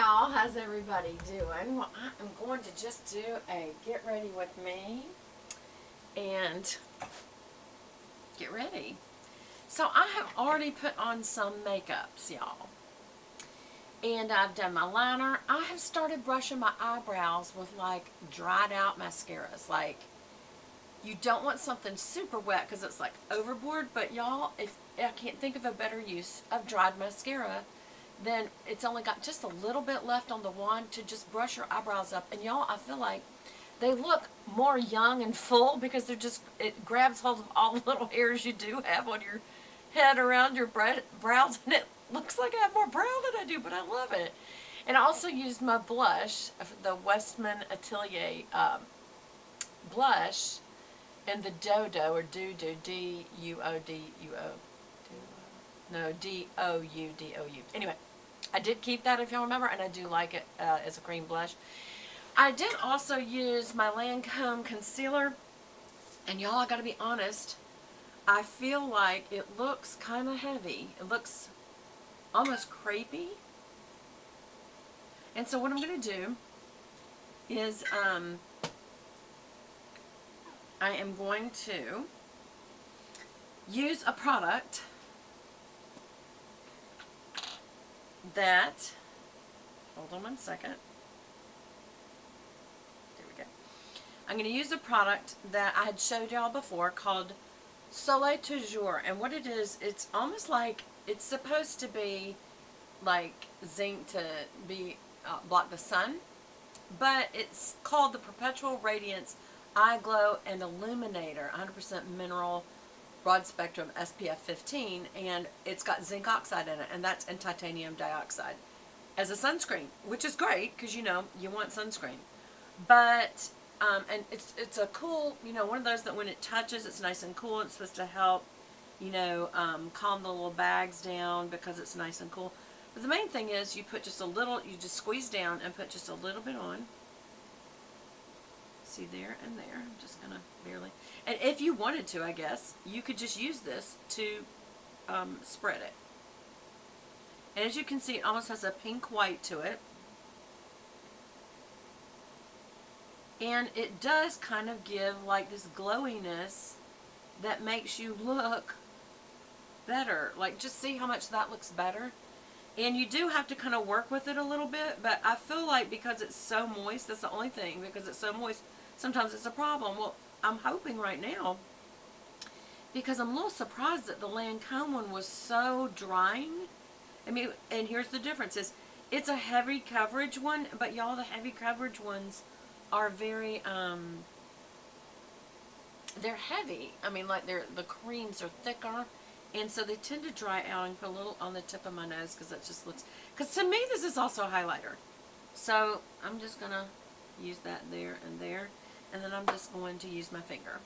y'all, how's everybody doing? Well, I am going to just do a get ready with me and get ready. So I have already put on some makeups, y'all. And I've done my liner. I have started brushing my eyebrows with like dried out mascaras. Like, you don't want something super wet because it's like overboard, but y'all, if I can't think of a better use of dried mascara, then it's only got just a little bit left on the wand to just brush your eyebrows up. And y'all, I feel like they look more young and full because they're just, it grabs hold of all the little hairs you do have on your head around your brows, and it looks like I have more brow than I do, but I love it. And I also used my blush, the Westman Atelier blush, and the Dodo, or Duo, D-U-O-D-U-O. No, D-O-U-D-O-U. Anyway, I did keep that, if y'all remember, and I do like it as a cream blush. I did also use my Lancome concealer, and y'all, I gotta be honest, I feel like it looks kind of heavy. It looks almost crepey. And so what I'm gonna do is I am going to use a product that, hold on one second. There we go. I'm going to use a product that I had showed y'all before called Soleil Toujours. And what it is, it's almost like, it's supposed to be like zinc to be block the sun. But it's called the Perpetual Radiance Eye Glow and Illuminator, 100% mineral, broad spectrum, SPF 15, and it's got zinc oxide in it, and that's in titanium dioxide as a sunscreen, which is great because you know you want sunscreen. But and it's a cool, you know, one of those that when it touches, it's nice and cool. It's supposed to help, you know, calm the little bags down because it's nice and cool. But the main thing is you put just a little, you just squeeze down and put just a little bit on. See there and there. I'm just gonna barely. And if you wanted to, I guess you could just use this to spread it. And as you can see, it almost has a pink white to it, and it does kind of give like this glowiness that makes you look better. Like, just see how much that looks better. And you do have to kind of work with it a little bit, but I feel like because it's so moist, that's the only thing, because it's so moist, sometimes it's a problem. Well, I'm hoping right now, because I'm a little surprised that the Lancome one was so drying. I mean, and here's the difference is, it's a heavy coverage one, but y'all, the heavy coverage ones are very, they're heavy. I mean, like the creams are thicker. And so they tend to dry out. And put a little on the tip of my nose because that just looks, because to me this is also a highlighter. So I'm just going to use that there and there. And then I'm just going to use my finger.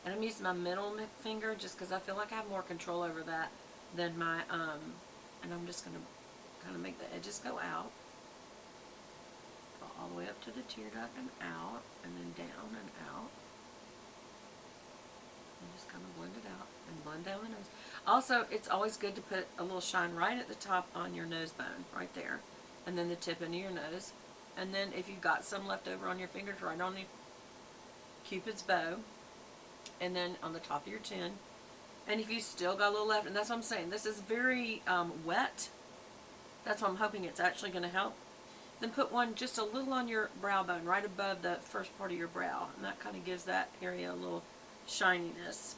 And I'm using my middle finger just because I feel like I have more control over that than my, and I'm just going to kind of make the edges go out. Go all the way up to the tear duct and out, and then down and out. And just kind of blend it out and blend down the nose. Also, it's always good to put a little shine right at the top on your nose bone, right there. And then the tip into your nose. And then if you've got some left over on your fingers, right on the Cupid's bow. And then on the top of your chin. And if you still got a little left, and that's what I'm saying, this is very wet. That's what I'm hoping it's actually going to help. Then put one just a little on your brow bone, right above the first part of your brow. And that kind of gives that area a little shininess.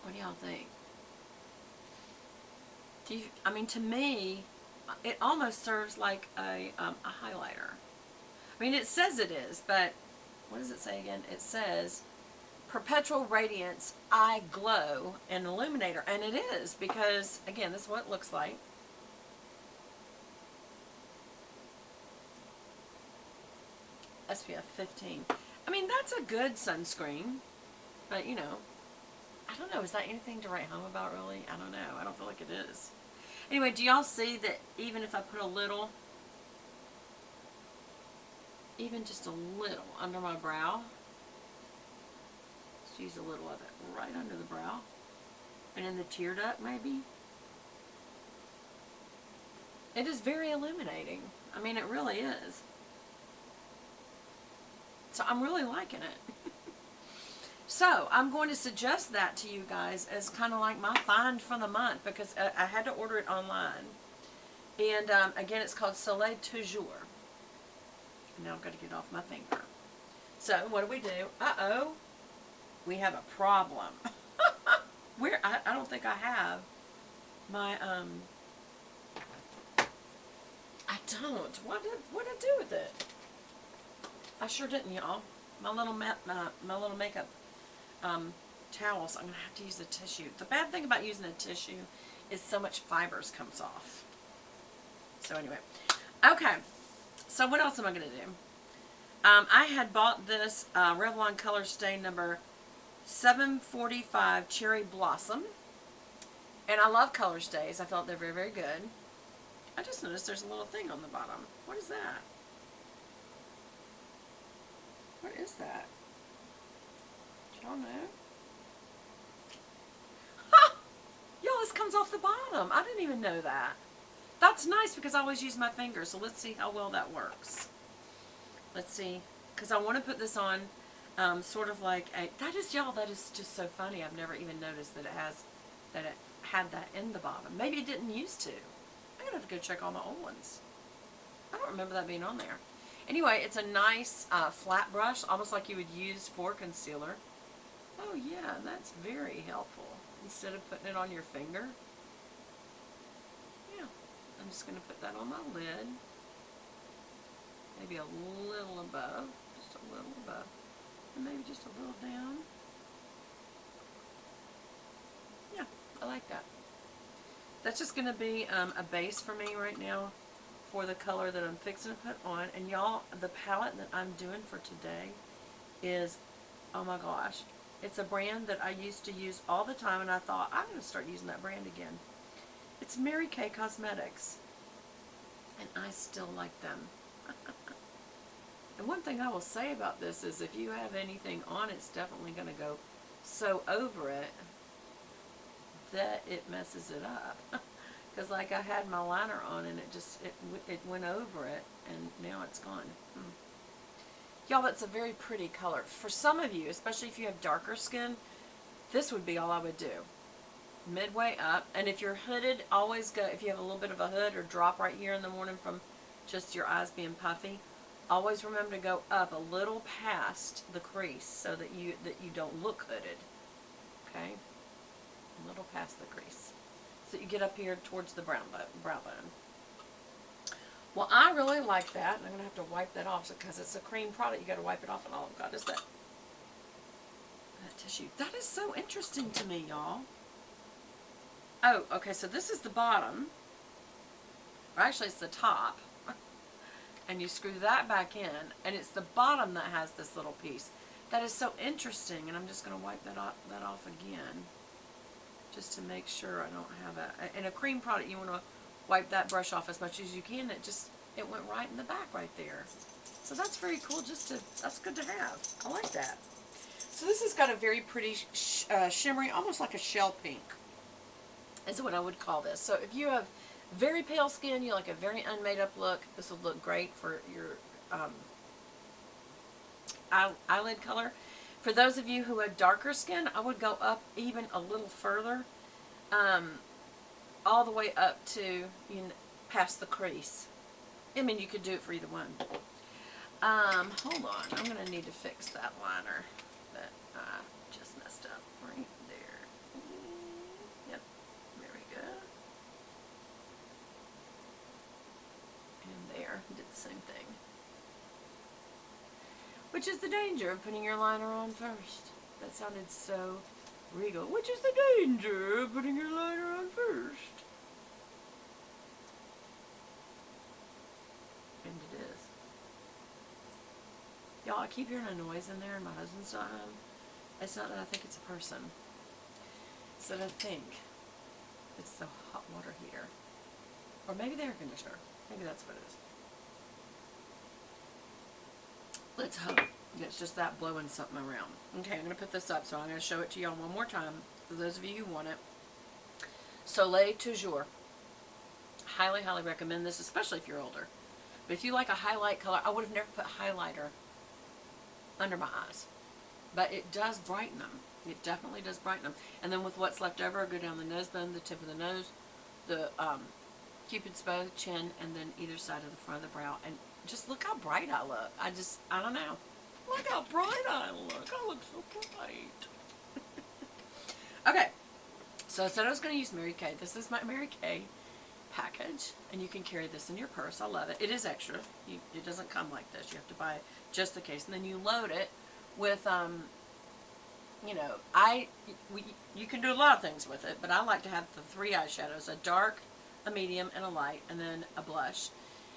What do y'all think? I mean, to me, it almost serves like a highlighter. I mean, it says it is, but what does it say again? It says Perpetual Radiance Eye Glow and Illuminator, and it is, because again, this is what it looks like. SPF 15. I mean, that's a good sunscreen, but you know, I don't know, is that anything to write home about, really? I don't know. I don't feel like it is. Anyway, do y'all see that even if I put a little, even just a little under my brow, let's use a little of it right under the brow, and in the tear duct maybe, It is very illuminating. I mean, it really is. So I'm really liking it. So I'm going to suggest that to you guys as kind of like my find for the month, because I had to order it online. And again, it's called Soleil Toujours. Now I've got to get it off my finger. So what do? Uh-oh. We have a problem. Where? I don't think I have my, I don't. What did I do with it? I sure didn't, y'all. My little makeup towels. I'm going to have to use the tissue. The bad thing about using a tissue is so much fibers comes off. So anyway. Okay. So what else am I going to do? I had bought this Revlon Color Stain number 745 Cherry Blossom. And I love color stays. I felt they're very, very good. I just noticed there's a little thing on the bottom. What is that? What is that? Do y'all know? Ha! Y'all, this comes off the bottom. I didn't even know that. That's nice because I always use my fingers. So let's see how well that works. Let's see. Because I want to put this on sort of like a... That is, y'all, that is just so funny. I've never even noticed that it had that in the bottom. Maybe it didn't used to. I'm going to have to go check all my old ones. I don't remember that being on there. Anyway, it's a nice flat brush, almost like you would use for concealer. Oh yeah, that's very helpful. Instead of putting it on your finger. Yeah, I'm just going to put that on my lid. Maybe a little above, just a little above, and maybe just a little down. Yeah, I like that. That's just going to be a base for me right now for the color that I'm fixing to put on. And y'all, the palette that I'm doing for today is, oh my gosh, it's a brand that I used to use all the time, and I thought, I'm going to start using that brand again. It's Mary Kay Cosmetics, and I still like them. And one thing I will say about this is if you have anything on, it's definitely going to go so over it that it messes it up. Because like I had my liner on and it went over it, and now it's gone. Y'all, that's a very pretty color. For some of you, especially if you have darker skin, this would be all I would do. Midway up, and if you're hooded, always go, if you have a little bit of a hood or drop right here in the morning from just your eyes being puffy, always remember to go up a little past the crease so that you don't look hooded. Okay? A little past the crease. So you get up here towards the brow bone. Well, I really like that, and I'm going to have to wipe that off because it's a cream product. You got to wipe it off, and all I've got is that tissue. That is so interesting to me, y'all. Oh, okay, so this is the bottom. Or actually, it's the top. And you screw that back in, and it's the bottom that has this little piece. That is so interesting, and I'm just going to wipe that off again, just to make sure I don't have a... In a cream product, you want to wipe that brush off as much as you can. It went right in the back right there. So that's very cool. That's good to have. I like that. So this has got a very pretty shimmery, almost like a shell pink, is what I would call this. So if you have very pale skin, you like a very unmade up look, this will look great for your eyelid color. For those of you who have darker skin, I would go up even a little further, all the way up to past the crease. I mean, you could do it for either one. Hold on, I'm going to need to fix that liner that I just messed up right there. Yep, there we go. And there, did the same thing. Which is the danger of putting your liner on first. That sounded so regal. Which is the danger of putting your liner on first. And it is. Y'all, I keep hearing a noise in there and my husband's not home. It's not that I think it's a person. It's that I think it's the hot water heater. Or maybe the air conditioner. Maybe that's what it is. Let's hope it's just that blowing something around. Okay, I'm going to put this up, so I'm going to show it to y'all one more time for those of you who want it. Soleil Toujours. highly, highly recommend this, especially if you're older. But if you like a highlight color, I would have never put highlighter under my eyes. But it does brighten them. It definitely does brighten them. And then with what's left over, go down the nose bone, the tip of the nose, the Cupid's bow, chin, and then either side of the front of the brow. And just look how bright I look. I don't know. Look how bright I look. I look so bright. Okay. So I said I was going to use Mary Kay. This is my Mary Kay package. And you can carry this in your purse. I love it. It is extra. It doesn't come like this. You have to buy it just the case. And then you load it with, you know, you can do a lot of things with it. But I like to have the 3 eyeshadows. A dark, a medium, and a light. And then a blush.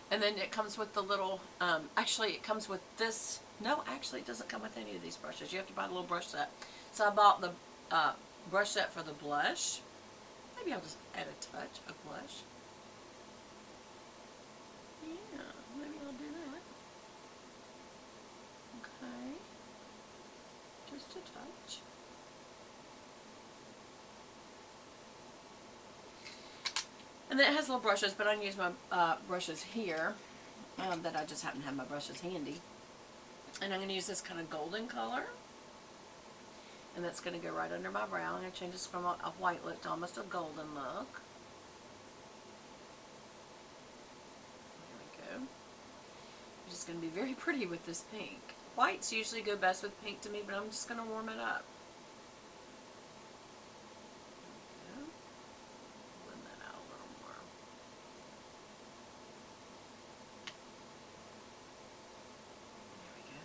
And then it comes with the little, actually it comes with this. No, actually it doesn't come with any of these brushes. You have to buy the little brush set. So I bought the brush set for the blush. Maybe I'll just add a touch of blush. Yeah, maybe I'll do that. Okay. Just a touch. And then it has little brushes, but I'm going to use my brushes here that I just happen to have my brushes handy. And I'm going to use this kind of golden color. And that's going to go right under my brow. I'm going to change this from a white look to almost a golden look. There we go. It's just going to be very pretty with this pink. Whites usually go best with pink to me, but I'm just going to warm it up. There we go. Blend that out a little more. There we go.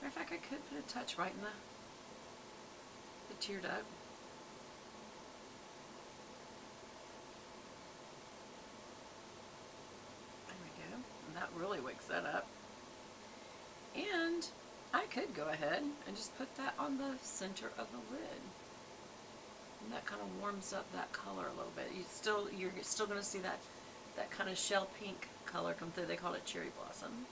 Matter of fact, I could put a touch right in the tear duct. There we go. And that really wakes that up. And I could go ahead and just put that on the center of the lid. And that kind of warms up that color a little bit. You're still going to see that kind of shell pink color come through. They call it cherry blossom.